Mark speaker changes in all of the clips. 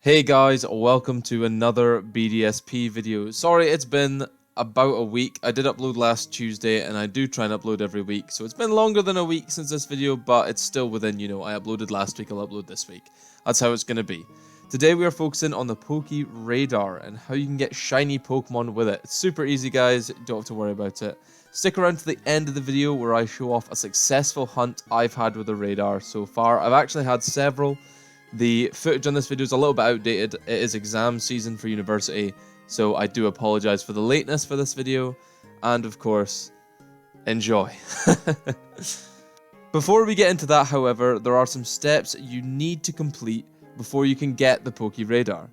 Speaker 1: Hey guys, welcome to another BDSP video. Sorry, it's been about a week. I did upload last Tuesday and I do try and upload every week. So it's been longer than a week since this video, but it's still within, I uploaded last week, I'll upload this week. That's how it's going to be. Today we are focusing on the Pokéradar and how you can get shiny Pokemon with it. It's super easy guys, don't have to worry about it. Stick around to the end of the video where I show off a successful hunt I've had with the radar so far. I've actually had several. The footage on this video is a little bit outdated. It is exam season for university, so I do apologize for the lateness for this video, and of course, enjoy. Before we get into that, however, there are some steps you need to complete before you can get the Pokéradar.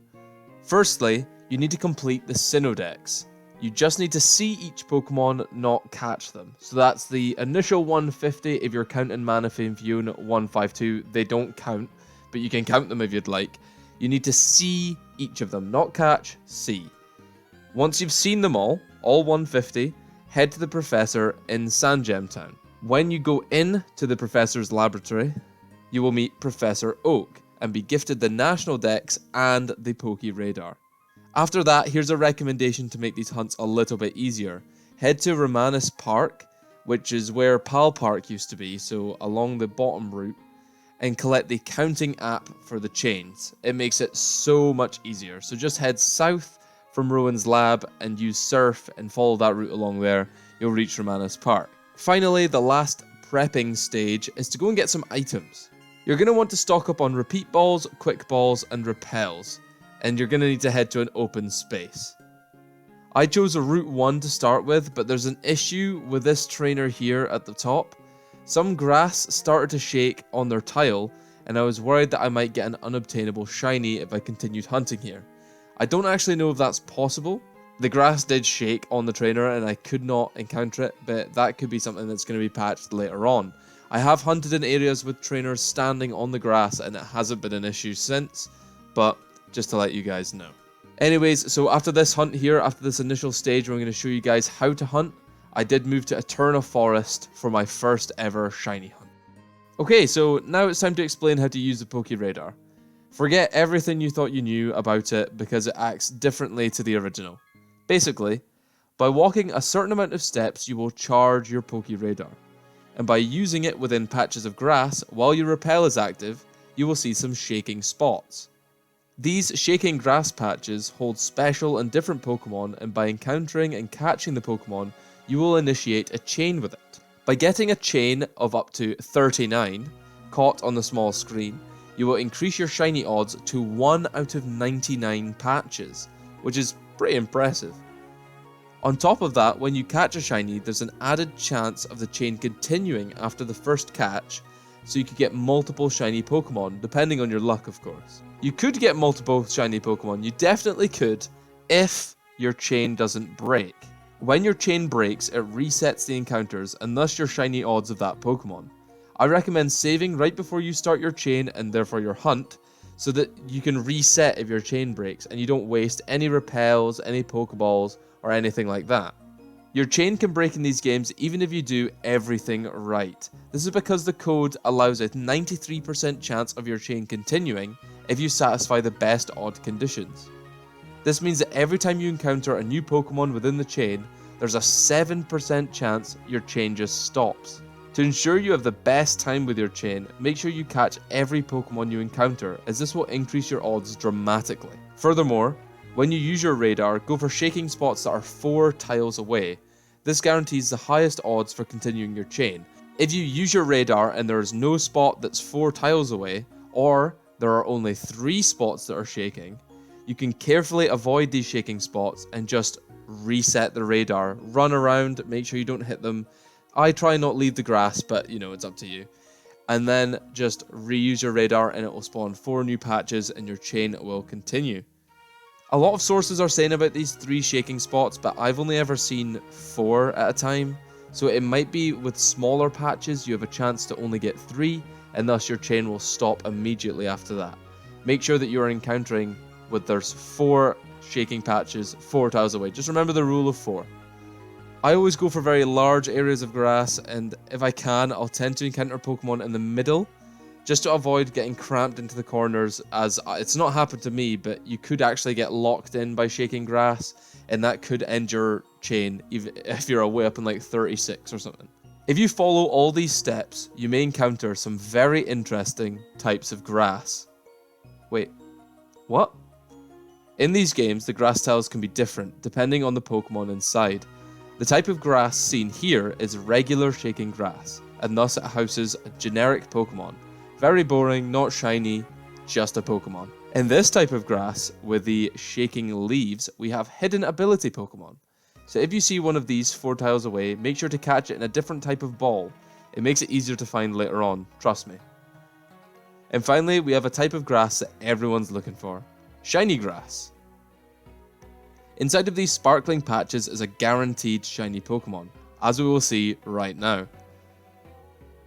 Speaker 1: Firstly, you need to complete the Synodex. You just need to see each Pokemon, not catch them. So that's the initial 150 if you're counting Manaphy and Fiona 152, they don't count. But you can count them if you'd like. You need to see each of them, not catch, see. Once you've seen them all 150, head to the professor in Sandgem Town. When you go in to the professor's laboratory, you will meet Professor Oak and be gifted the National Dex and the Pokéradar. After that, here's a recommendation to make these hunts a little bit easier. Head to Romanus Park, which is where Pal Park used to be, so along the bottom route, and collect the counting app for the chains. It makes it so much easier. So just head south from Rowan's lab and use Surf and follow that route along there. You'll reach Romanus Park. Finally, the last prepping stage is to go and get some items. You're going to want to stock up on repeat balls, quick balls, and repels. And you're going to need to head to an open space. I chose a route 1 to start with, but there's an issue with this trainer here at the top. Some grass started to shake on their tile, and I was worried that I might get an unobtainable shiny if I continued hunting here. I don't actually know if that's possible. The grass did shake on the trainer and I could not encounter it, but that could be something that's going to be patched later on. I have hunted in areas with trainers standing on the grass and it hasn't been an issue since, but just to let you guys know. Anyways, so after this hunt here, after this initial stage where I'm going to show you guys how to hunt, I did move to Eterna Forest for my first ever shiny hunt. Okay, so now it's time to explain how to use the Pokéradar. Forget everything you thought you knew about it because it acts differently to the original. Basically, by walking a certain amount of steps you will charge your Pokéradar. And by using it within patches of grass while your repel is active, you will see some shaking spots. These shaking grass patches hold special and different Pokemon, and by encountering and catching the Pokemon, you will initiate a chain with it. By getting a chain of up to 39 caught on the small screen, you will increase your shiny odds to 1 out of 99 patches, which is pretty impressive. On top of that, when you catch a shiny, there's an added chance of the chain continuing after the first catch, so you could get multiple shiny Pokemon, depending on your luck of course. You could get multiple shiny Pokemon, you definitely could, if your chain doesn't break. When your chain breaks, it resets the encounters and thus your shiny odds of that Pokemon. I recommend saving right before you start your chain and therefore your hunt, so that you can reset if your chain breaks and you don't waste any repels, any Pokeballs, or anything like that. Your chain can break in these games even if you do everything right. This is because the code allows a 93% chance of your chain continuing if you satisfy the best odd conditions. This means that every time you encounter a new Pokemon within the chain, there's a 7% chance your chain just stops. To ensure you have the best time with your chain, make sure you catch every Pokemon you encounter, as this will increase your odds dramatically. Furthermore, when you use your radar, go for shaking spots that are 4 tiles away. This guarantees the highest odds for continuing your chain. If you use your radar and there is no spot that's 4 tiles away, or there are only 3 spots that are shaking, you can carefully avoid these shaking spots and just reset the radar. Run around, make sure you don't hit them. I try not leave the grass, but it's up to you. And then just reuse your radar and it will spawn 4 new patches and your chain will continue. A lot of sources are saying about these 3 shaking spots, but I've only ever seen 4 at a time. So it might be with smaller patches you have a chance to only get 3, and thus your chain will stop immediately after that. Make sure that you are encountering with there's 4 shaking patches 4 tiles away. Just remember the rule of 4. I always go for very large areas of grass, and if I can, I'll tend to encounter Pokemon in the middle just to avoid getting cramped into the corners, as it's not happened to me, but you could actually get locked in by shaking grass, and that could end your chain even if you're away up in like 36 or something. If you follow all these steps, you may encounter some very interesting types of grass. Wait, what? In these games, the grass tiles can be different depending on the Pokemon inside. The type of grass seen here is regular shaking grass, and thus it houses a generic Pokemon. Very boring, not shiny, just a Pokemon. In this type of grass, with the shaking leaves, we have hidden ability Pokemon. So if you see one of these 4 tiles away, make sure to catch it in a different type of ball. It makes it easier to find later on, trust me. And finally, we have a type of grass that everyone's looking for. Shiny grass. Inside of these sparkling patches is a guaranteed shiny Pokemon, as we will see right now.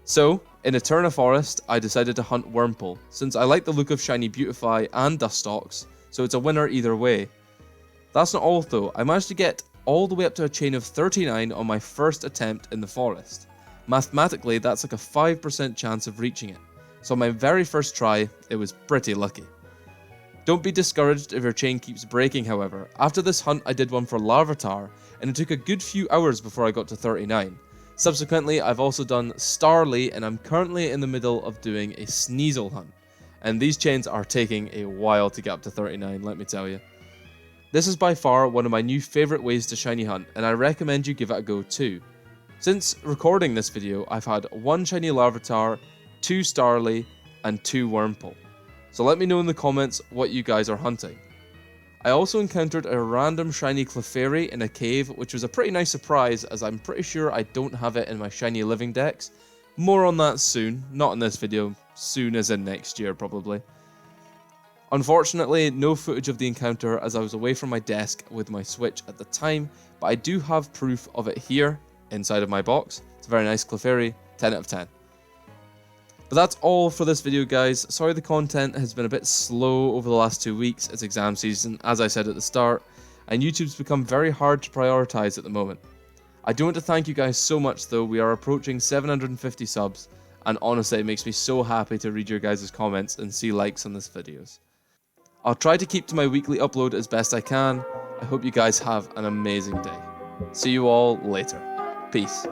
Speaker 1: So, in Eterna Forest, I decided to hunt Wurmple, since I like the look of Shiny Beautify and Dustox, so it's a winner either way. That's not all though, I managed to get all the way up to a chain of 39 on my first attempt in the forest. Mathematically, that's like a 5% chance of reaching it, so on my very first try, it was pretty lucky. Don't be discouraged if your chain keeps breaking however. After this hunt I did one for Larvitar, and it took a good few hours before I got to 39. Subsequently, I've also done Starly, and I'm currently in the middle of doing a Sneasel hunt. And these chains are taking a while to get up to 39, let me tell you. This is by far one of my new favourite ways to shiny hunt, and I recommend you give it a go too. Since recording this video, I've had 1 shiny Larvitar, 2 Starly, and 2 Wurmple. So let me know in the comments what you guys are hunting. I also encountered a random shiny Clefairy in a cave, which was a pretty nice surprise as I'm pretty sure I don't have it in my shiny living dex. More on that soon, not in this video, soon as in next year probably. Unfortunately, no footage of the encounter as I was away from my desk with my Switch at the time, but I do have proof of it here, inside of my box. It's a very nice Clefairy, 10 out of 10. But that's all for this video guys. Sorry the content has been a bit slow over the last 2 weeks, it's exam season as I said at the start, and YouTube's become very hard to prioritise at the moment. I do want to thank you guys so much though, we are approaching 750 subs, and honestly it makes me so happy to read your guys' comments and see likes on these videos. I'll try to keep to my weekly upload as best I can. I hope you guys have an amazing day. See you all later. Peace.